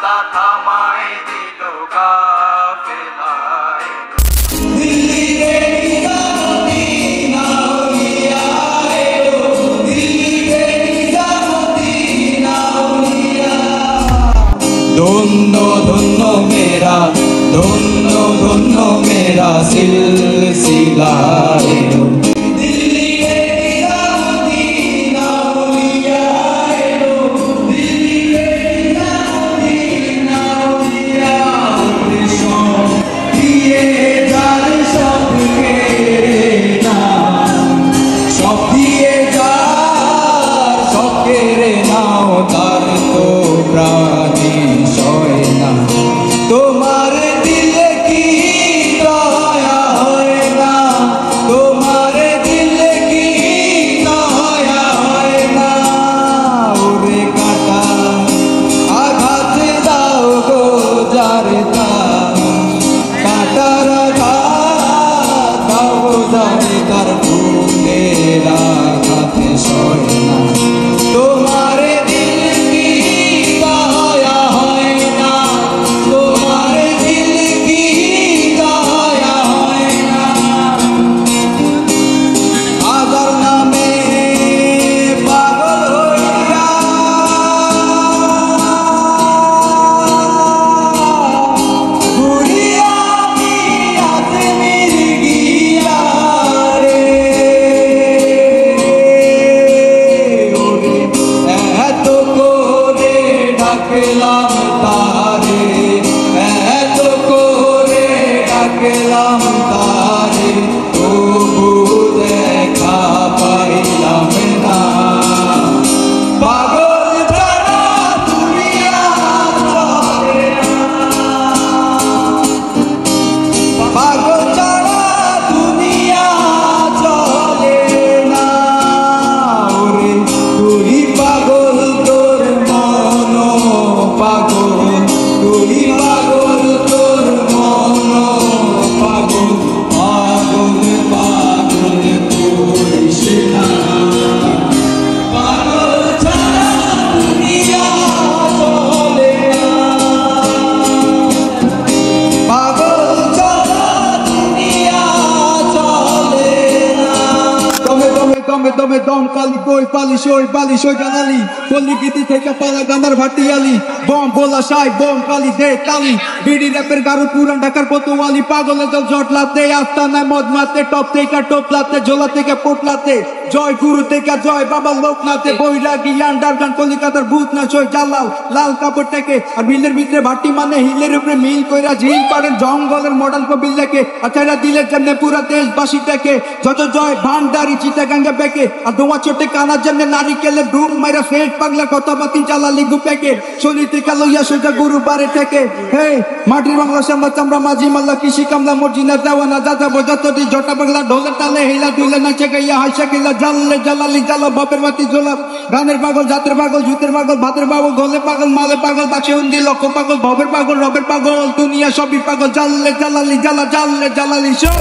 রাস্তা থামাই দিল কাফেলায়। ধন্য ধন্য মেরা, ধন্য ধন্য মেরা সিলসিলা এলো। তার তো প্রাণী সয় না, তোমার দিলে কি দয়া হয় না, তোমার দিলে কি দয়া হয় না। ওরে কাটা আঘাত দাও গো যারে কাটার আঘাত দাও গো যারে তার ফুলের আঘাতে সয় না, তোমার ডাকলাম তারে, এত করে ডাকলাম তারে, তবু দেখা পাইলাম না। পাগল ছাড়া দুনিয়া চলে না, পাগল ছাড়া দুনিয়া চলে না। ওরে তুই পাগল, তোর মন পাগল, তুই পাগল, তোর মন পাগল, পাগল পাগল করিস না। পাগল ছাড়া দুনিয়া চলে না, পাগল ছাড়া দুনিয়া চলে না। দমে দমে দমে দমে দম কালি কই পালিশ ওই বালিশ ওই গানালি, পল্লী গীতি থেকে পালা গানার ভাটিয়ালি, বম বলা সাই বম কালি দে তালি, বিডি র্যাপের গারু পুরান ঢাকার কোতোয়ালি, পাগলে জল জটলাতে আস্তানায় মদ মারতে, টপ থেকে টোপলাতে, ঝোলা থেকে পোটলাতে, জয় গুরু থেকে জয় বাবা লোকনাথে, বৈরাগী আন্ডারগ্রাউন্ড কলিকাতার ভূত না সই জালাল লাল কাপড় থেকে, আর মিলের ভিতরে ভাটি মানে হিলের উপরে মিল কইরা ঝিল পাড়ের জঙ্গলের মডেল কবিল লেখে, আচ্ছা দিলের জন্য পুরা দেশবাসী দেখে, যত জয় ভান্ডারি চিটাগাঙ্গে বেকে, আর দোয়া চোটে কানার জন্য নারিকেলের ডুম মাইরা ফেট পাগলা কথা বাতি চালালি গুপেকে, শনি থেকে লইয়া সোজা গুরু বারে থেকে। হে মাটির বাংলা শ্যামলা চামড়া মাঝি মাল্লা কৃষি কামলা মর্জিনা দেওয়ানা দাদা বোঝাতি জটা পাগলা ঢোলের তালে হিলা দুলে নাচে গাইয়া হাসা গিলা জানলে জালালি জ্বালা বাপের বাতি জ্বলা, গানের পাগল জাতের পাগল জুতের পাগল ভাতের পাগল গোলে পাগল মালে পাগল বাক্সে উন্দি লক্ষ পাগল ভবের পাগল রবের পাগল দুনিয়া সবই পাগল জানলে জালালি জ্বালা জানলে জালালি সব